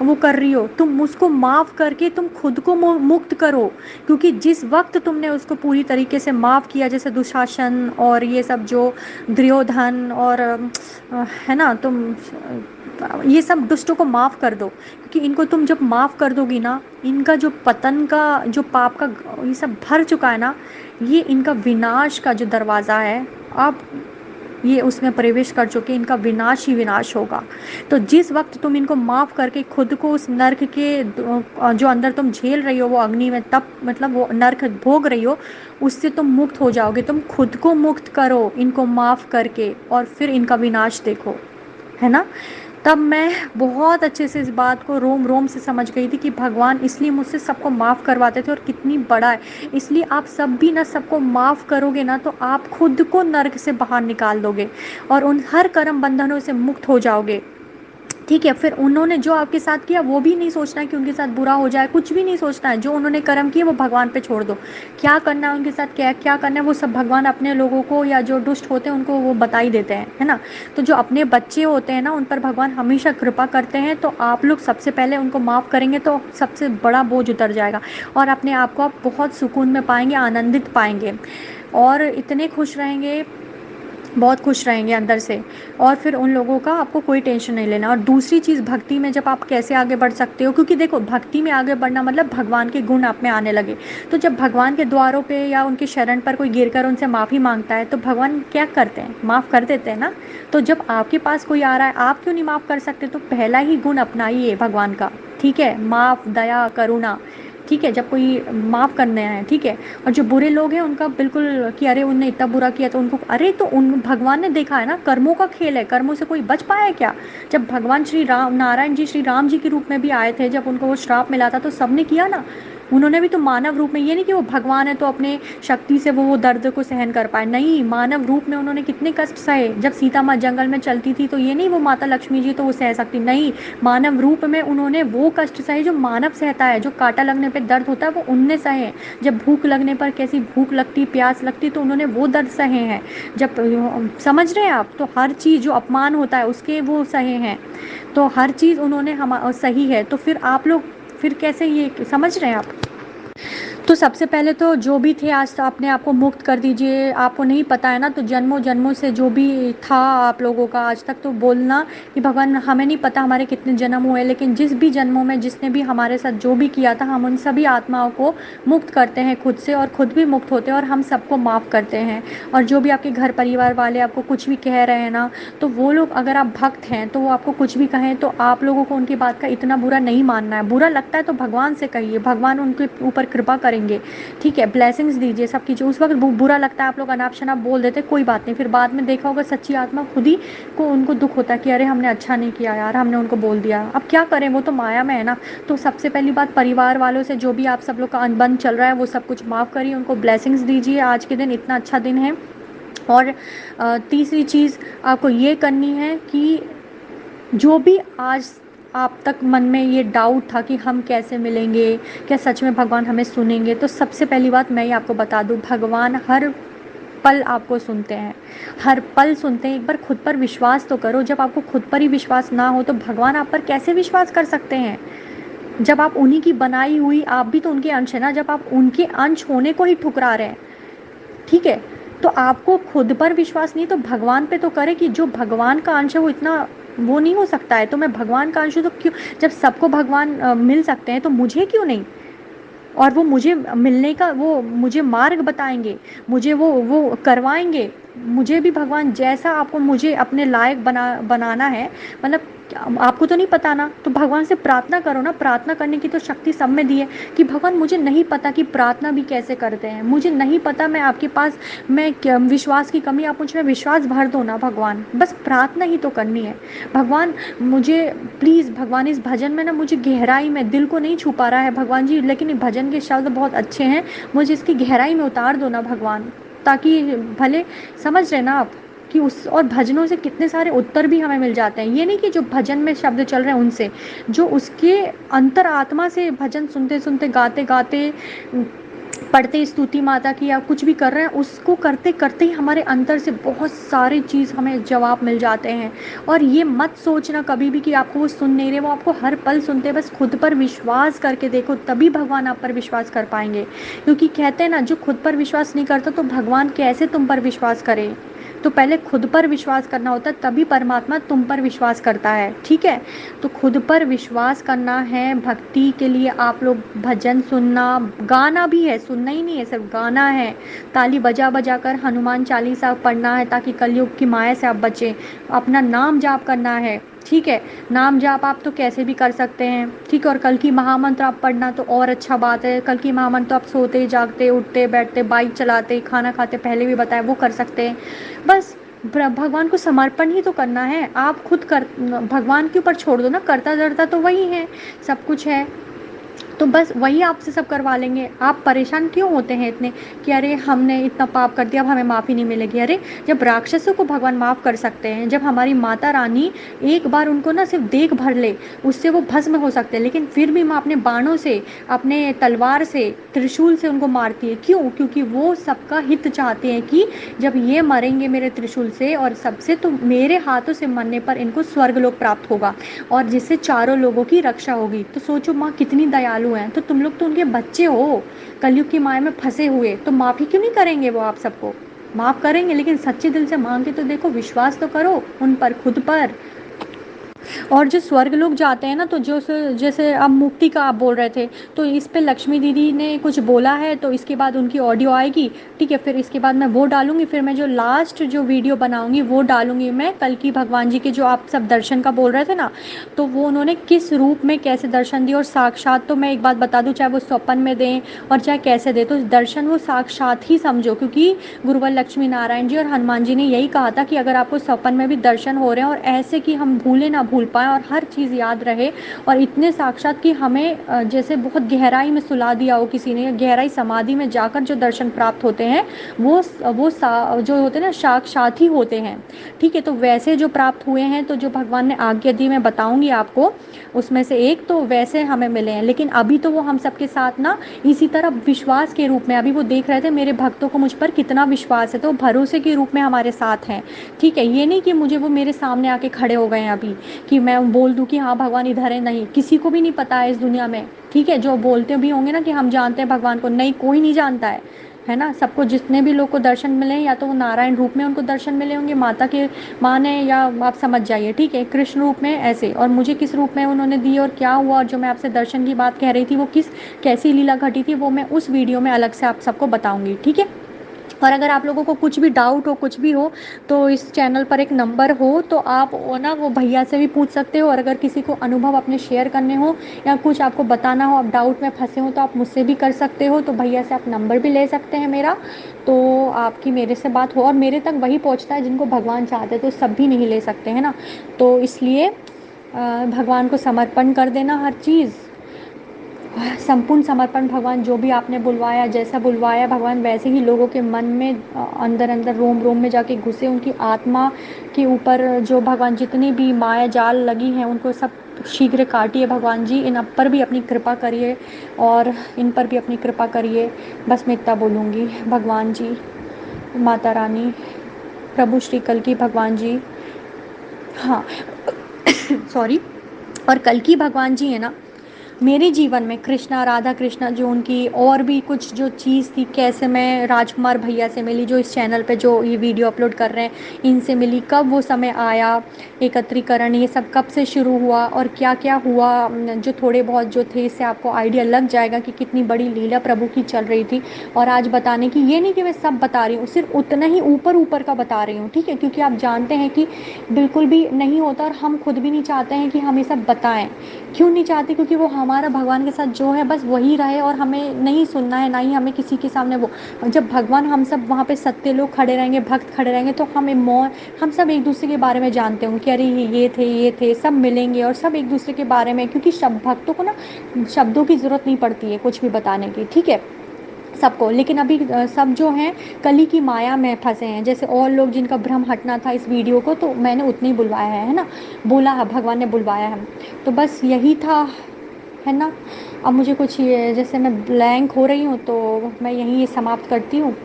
वो कर रही हो, तुम उसको माफ़ करके तुम खुद को मुक्त करो। क्योंकि जिस वक्त तुमने उसको पूरी तरीके से माफ़ किया, जैसे दुशासन और ये सब जो दुर्योधन और है ना, तुम ये सब दुष्टों को माफ़ कर दो, क्योंकि इनको तुम जब माफ़ कर दोगी ना, इनका जो पतन का, जो पाप का ये सब भर चुका है ना, ये इनका विनाश का जो दरवाज़ा है, अब ये उसमें प्रवेश कर चुके, इनका विनाश ही विनाश होगा। तो जिस वक्त तुम इनको माफ़ करके खुद को उस नर्क के जो अंदर तुम झेल रही हो वो अग्नि में, तब मतलब वो नर्क भोग रही हो, उससे तुम मुक्त हो जाओगे। तुम खुद को मुक्त करो इनको माफ़ करके, और फिर इनका विनाश देखो, है ना। तब मैं बहुत अच्छे से इस बात को रोम रोम से समझ गई थी कि भगवान इसलिए मुझसे सबको माफ़ करवाते थे, और कितनी बड़ा है। इसलिए आप सब भी ना सबको माफ़ करोगे ना, तो आप खुद को नर्क से बाहर निकाल दोगे और उन हर कर्म बंधनों से मुक्त हो जाओगे। ठीक है, फिर उन्होंने जो आपके साथ किया वो भी नहीं सोचना है कि उनके साथ बुरा हो जाए, कुछ भी नहीं सोचना है। जो उन्होंने कर्म किए वो भगवान पे छोड़ दो, क्या करना है उनके साथ, क्या क्या करना है वो सब भगवान अपने लोगों को, या जो दुष्ट होते हैं उनको वो बता ही देते हैं, है ना। तो जो अपने बच्चे होते हैं ना, उन पर भगवान हमेशा कृपा करते हैं। तो आप लोग सबसे पहले उनको माफ़ करेंगे तो सबसे बड़ा बोझ उतर जाएगा, और अपने आप को आप बहुत सुकून में पाएंगे, आनंदित पाएंगे, और इतने खुश रहेंगे बहुत खुश रहेंगे अंदर से। और फिर उन लोगों का आपको कोई टेंशन नहीं लेना। और दूसरी चीज़, भक्ति में जब आप कैसे आगे बढ़ सकते हो, क्योंकि देखो भक्ति में आगे बढ़ना मतलब भगवान के गुण आप में आने लगे। तो जब भगवान के द्वारों पे या उनके शरण पर कोई गिरकर उनसे माफ़ी मांगता है तो भगवान क्या करते हैं, माफ़ कर देते हैं ना। तो जब आपके पास कोई आ रहा है, आप क्यों नहीं माफ़ कर सकते? तो पहला ही गुण अपनाइए भगवान का, ठीक है, माफ़, दया, करुणा, ठीक है, जब कोई माफ़ करने आए, ठीक है। और जो बुरे लोग हैं उनका बिल्कुल कि अरे उनने इतना बुरा किया तो उनको, अरे तो उन भगवान ने देखा है ना, कर्मों का खेल है, कर्मों से कोई बच पाया है क्या? जब भगवान श्री राम, नारायण जी श्री राम जी के रूप में भी आए थे, जब उनको वो श्राप मिला था तो सबने किया ना, उन्होंने भी तो मानव रूप में, ये नहीं कि वो भगवान है तो अपने शक्ति से वो दर्द को सहन कर पाए, नहीं, मानव रूप में उन्होंने कितने कष्ट सहे। जब सीता माँ जंगल में चलती थी तो ये नहीं वो माता लक्ष्मी जी तो वो सह सकती, नहीं, मानव रूप में उन्होंने वो कष्ट सहे जो मानव सहता है, जो कांटा लगने पे दर्द होता है वो उनने सहे। जब भूख लगने पर कैसी भूख लगती, प्यास लगती, तो उन्होंने वो दर्द सहे हैं। जब समझ रहे हैं आप, तो हर चीज़ जो अपमान होता है उसके वो सहे हैं, तो हर चीज़ उन्होंने हम सही है। तो फिर आप लोग फिर कैसे ये समझ रहे हैं आप? तो सबसे पहले तो जो भी थे आज तो अपने आप को मुक्त कर दीजिए। आपको नहीं पता है ना, तो जन्मों जन्मों से जो भी था आप लोगों का आज तक, तो बोलना कि भगवान हमें नहीं पता हमारे कितने जन्म हुए, लेकिन जिस भी जन्मों में जिसने भी हमारे साथ जो भी किया था, हम उन सभी आत्माओं को मुक्त करते हैं खुद से, और खुद भी मुक्त होते हैं, और हम सबको माफ़ करते हैं। और जो भी आपके घर परिवार वाले आपको कुछ भी कह रहे हैं ना, तो वो लोग, अगर आप भक्त हैं तो वो आपको कुछ भी कहें तो आप लोगों को उनकी बात का इतना बुरा नहीं मानना है। बुरा लगता है तो भगवान से कहिए, भगवान उनके ऊपर कृपा करेंगे, ठीक है, ब्लेसिंग्स दीजिए सब कीजिए। उस वक्त बुरा लगता है, आप लोग अनाप शनाप बोल देते, कोई बात नहीं, फिर बाद में देखा होगा सच्ची आत्मा खुद ही को उनको दुख होता है कि अरे हमने अच्छा नहीं किया यार, हमने उनको बोल दिया, अब क्या करें, वो तो माया में है ना। तो सबसे पहली बात, परिवार वालों से जो भी आप सब लोग का अनबन चल रहा है वो सब कुछ माफ़ करिए, उनको ब्लेसिंग्स दीजिए, आज के दिन इतना अच्छा दिन है। और तीसरी चीज़ आपको ये करनी है कि जो भी आज आप तक मन में ये डाउट था कि हम कैसे मिलेंगे, क्या सच में भगवान हमें सुनेंगे, तो सबसे पहली बात मैं ही आपको बता दूं, भगवान हर पल आपको सुनते हैं, हर पल सुनते हैं। एक बार खुद पर विश्वास तो करो। जब आपको खुद पर ही विश्वास ना हो तो भगवान आप पर कैसे विश्वास कर सकते हैं? जब आप उन्हीं की बनाई हुई, आप भी तो उनके अंश है ना, जब आप उनके अंश होने को ही ठुकरा रहे हैं, ठीक है, तो आपको खुद पर विश्वास नहीं तो भगवान पे तो करे कि जो भगवान का अंश है वो इतना वो नहीं हो सकता है, तो मैं भगवान का अंश हूँ तो क्यों, जब सबको भगवान मिल सकते हैं तो मुझे क्यों नहीं? और वो मुझे मिलने का, वो मुझे मार्ग बताएंगे, मुझे वो करवाएंगे। मुझे भी भगवान जैसा आपको मुझे अपने लायक बनाना है, मतलब आपको तो नहीं पता ना, तो भगवान से प्रार्थना करो ना। प्रार्थना करने की तो शक्ति सब में दी है कि भगवान मुझे नहीं पता कि प्रार्थना भी कैसे करते हैं, मुझे नहीं पता, मैं आपके पास, मैं विश्वास की कमी, आप मुझ में विश्वास भर दो ना भगवान, बस प्रार्थना ही तो करनी है। भगवान मुझे प्लीज़, भगवान इस भजन में ना मुझे गहराई में, दिल को नहीं छू पा रहा है भगवान जी, लेकिन ये भजन के शब्द बहुत अच्छे हैं, मुझे इसकी गहराई में उतार दो ना भगवान, ताकि भले, समझ रहे ना आप कि उस, और भजनों से कितने सारे उत्तर भी हमें मिल जाते हैं। ये नहीं कि जो भजन में शब्द चल रहे हैं उनसे, जो उसके अंतर आत्मा से भजन सुनते सुनते, गाते गाते, पढ़ते स्तुति माता की, या कुछ भी कर रहे हैं, उसको करते करते ही हमारे अंतर से बहुत सारी चीज़ हमें जवाब मिल जाते हैं। और ये मत सोचना कभी भी कि आपको वो सुन नहीं रहे, वो आपको हर पल सुनते हैं। बस खुद पर विश्वास करके देखो, तभी भगवान आप पर विश्वास कर पाएंगे। क्योंकि कहते हैं ना, जो खुद पर विश्वास नहीं करता तो भगवान कैसे तुम पर विश्वास करे। तो पहले खुद पर विश्वास करना होता है, तभी परमात्मा तुम पर विश्वास करता है, ठीक है। तो खुद पर विश्वास करना है। भक्ति के लिए आप लोग भजन सुनना, गाना भी है, सुनना ही नहीं है, सिर्फ गाना है। ताली बजा बजा कर हनुमान चालीसा पढ़ना है ताकि कलयुग की माया से आप बचें। अपना नाम जाप करना है, ठीक है, नाम जाप आप तो कैसे भी कर सकते हैं, ठीक है। और कल की महामंत्र आप पढ़ना तो और अच्छा बात है। कल की महामंत्र तो आप सोते जागते, उठते बैठते, बाइक चलाते, खाना खाते, पहले भी बताया, वो कर सकते हैं। बस भगवान को समर्पण ही तो करना है। आप खुद कर, भगवान के ऊपर छोड़ दो ना, करता धरता तो वही है, सब कुछ है, तो बस वही आपसे सब करवा लेंगे। आप परेशान क्यों होते हैं इतने कि अरे हमने इतना पाप कर दिया, अब हमें माफ़ी नहीं मिलेगी। अरे जब राक्षसों को भगवान माफ़ कर सकते हैं, जब हमारी माता रानी एक बार उनको ना सिर्फ देख भर ले, उससे वो भस्म हो सकते हैं, लेकिन फिर भी माँ अपने बाणों से, अपने तलवार से, त्रिशूल से उनको मारती है। क्यों? क्योंकि वो सबका हित चाहते हैं कि जब ये मरेंगे मेरे त्रिशूल से और सबसे, तो मेरे हाथों से मरने पर इनको स्वर्गलोक प्राप्त होगा और जिससे चारों लोगों की रक्षा होगी। तो सोचो माँ कितनी दयालु हैं। तो तुम लोग तो उनके बच्चे हो, कलयुग की माया में फंसे हुए, तो माफ़ी क्यों नहीं करेंगे वो आप सबको? माफ़ करेंगे, लेकिन सच्चे दिल से मांग के तो देखो, विश्वास तो करो उन पर, खुद पर। और जो स्वर्ग लोग जाते हैं ना, तो जो जैसे अब मुक्ति का आप बोल रहे थे, तो इस पे लक्ष्मी दीदी ने कुछ बोला है, तो इसके बाद उनकी ऑडियो आएगी, ठीक है, फिर इसके बाद मैं वो डालूंगी, फिर मैं जो लास्ट जो वीडियो बनाऊंगी वो डालूंगी मैं कल की भगवान जी के, जो आप सब दर्शन का बोल रहे थे ना, तो वो उन्होंने किस रूप में कैसे दर्शन दिए, और साक्षात तो मैं एक बात बता दूं, चाहे वो स्वप्न में दें और चाहे कैसे दें, तो दर्शन वो साक्षात ही समझो, क्योंकि गुरुवर लक्ष्मी नारायण जी और हनुमान जी ने यही कहा था कि अगर आपको स्वप्न में भी दर्शन हो रहे हैं, और ऐसे कि हम भूले ना भूल पाएँ और हर चीज़ याद रहे, और इतने साक्षात कि हमें जैसे बहुत गहराई में सुला दिया हो किसी ने, गहराई समाधि में जाकर जो दर्शन प्राप्त होते हैं, जो होते हैं ना, साक्षात ही होते हैं, ठीक है। तो वैसे जो प्राप्त हुए हैं, तो जो भगवान ने आज्ञा दी, मैं बताऊंगी आपको उसमें से एक, तो वैसे हमें मिले हैं, लेकिन अभी तो वो हम सबके साथ ना इसी तरह विश्वास के रूप में, अभी वो देख रहे थे मेरे भक्तों को मुझ पर कितना विश्वास है, तो भरोसे के रूप में हमारे साथ हैं, ठीक है। ये नहीं कि मुझे वो मेरे सामने आके खड़े हो गए हैं अभी, कि मैं बोल दूं कि हाँ भगवान इधर है, नहीं, किसी को भी नहीं पता है इस दुनिया में, ठीक है। जो बोलते भी होंगे ना कि हम जानते हैं भगवान को, नहीं, कोई नहीं जानता है ना। सबको, जितने भी लोग को दर्शन मिले हैं, या तो वो नारायण रूप में उनको दर्शन मिले होंगे, माता के माँ ने, या आप समझ जाइए, ठीक है, कृष्ण रूप में ऐसे, और मुझे किस रूप में उन्होंने दी और क्या हुआ, और जो मैं आपसे दर्शन की बात कह रही थी वो किस कैसी लीला घटी थी, वो मैं उस वीडियो में अलग से आप सबको बताऊंगी, ठीक है। और अगर आप लोगों को कुछ भी डाउट हो, कुछ भी हो, तो इस चैनल पर एक नंबर हो, तो आप वो ना, वो भैया से भी पूछ सकते हो, और अगर किसी को अनुभव अपने शेयर करने हो या कुछ आपको बताना हो, आप डाउट में फंसे हो, तो आप मुझसे भी कर सकते हो, तो भैया से आप नंबर भी ले सकते हैं मेरा, तो आपकी मेरे से बात हो, और मेरे तक वही पहुंचता है जिनको भगवान चाहते हैं, तो सब भी नहीं ले सकते हैं ना, तो इसलिए भगवान को समर्पण कर देना हर चीज़, संपूर्ण समर्पण। भगवान जो भी आपने बुलवाया, जैसा बुलवाया भगवान, वैसे ही लोगों के मन में, अंदर अंदर रोम रोम में जाके घुसे, उनकी आत्मा के ऊपर जो भगवान जितनी भी माया जाल लगी हैं, उनको सब शीघ्र काटिए भगवान जी, इन पर भी अपनी कृपा करिए, और इन पर भी अपनी कृपा करिए, बस मैं इतना बोलूँगी। भगवान जी, माता रानी, प्रभु श्री कल की भगवान जी, हाँ सॉरी, और कल की भगवान जी है ना, मेरे जीवन में कृष्णा, राधा कृष्णा, जो उनकी और भी कुछ जो चीज़ थी, कैसे मैं राजकुमार भैया से मिली, जो इस चैनल पे जो ये वीडियो अपलोड कर रहे हैं, इनसे मिली, कब वो समय आया, एकत्रीकरण, ये सब कब से शुरू हुआ और क्या क्या हुआ, जो थोड़े बहुत जो थे, इससे आपको आइडिया लग जाएगा कि कितनी बड़ी लीला प्रभु की चल रही थी। और आज बताने की, ये नहीं कि मैं सब बता रही हूँ, सिर्फ उतना ही ऊपर ऊपर का बता रही हूँ, ठीक है, क्योंकि आप जानते हैं कि बिल्कुल भी नहीं होता, और हम खुद भी नहीं चाहते हैं कि हम ये सब बताएं। क्यों नहीं चाहते? क्योंकि वो हमारा भगवान के साथ जो है बस वही रहे, और हमें नहीं सुनना है, ना ही हमें किसी के सामने वो, जब भगवान, हम सब वहाँ पे सत्य लोग खड़े रहेंगे, भक्त खड़े रहेंगे, तो हम सब एक दूसरे के बारे में जानते होंगे कि अरे ये थे, सब मिलेंगे और सब एक दूसरे के बारे में, क्योंकि भक्तों को ना शब्दों की ज़रूरत नहीं पड़ती है कुछ भी बताने की, ठीक है, सबको। लेकिन अभी सब जो हैं कली की माया में फंसे हैं, जैसे और लोग जिनका भ्रम हटना था इस वीडियो को, तो मैंने उतने ही बुलवाया है ना, बोला है भगवान ने, बुलवाया है, तो बस यही था, है ना। अब मुझे कुछ ये, जैसे मैं ब्लैंक हो रही हूँ, तो मैं यहीं ये समाप्त करती हूँ,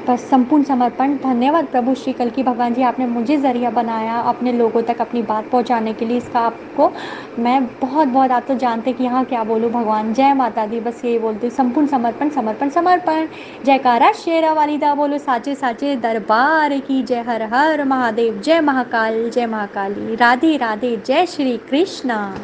बस संपूर्ण समर्पण। धन्यवाद प्रभु श्री कल की भगवान जी, आपने मुझे ज़रिया बनाया अपने लोगों तक अपनी बात पहुंचाने के लिए, इसका आपको मैं बहुत बहुत, आप तो जानते कि यहाँ क्या बोलूँ भगवान, जय माता दी, बस यही बोलती हूँ, संपूर्ण समर्पण, समर्पण, समर्पण। जयकारा शेरा वाली दा बोलो, साचे साचे दरबार की जय, हर हर महादेव, जय महाकाल, जय महाकाली, राधे राधे, जय श्री कृष्णा।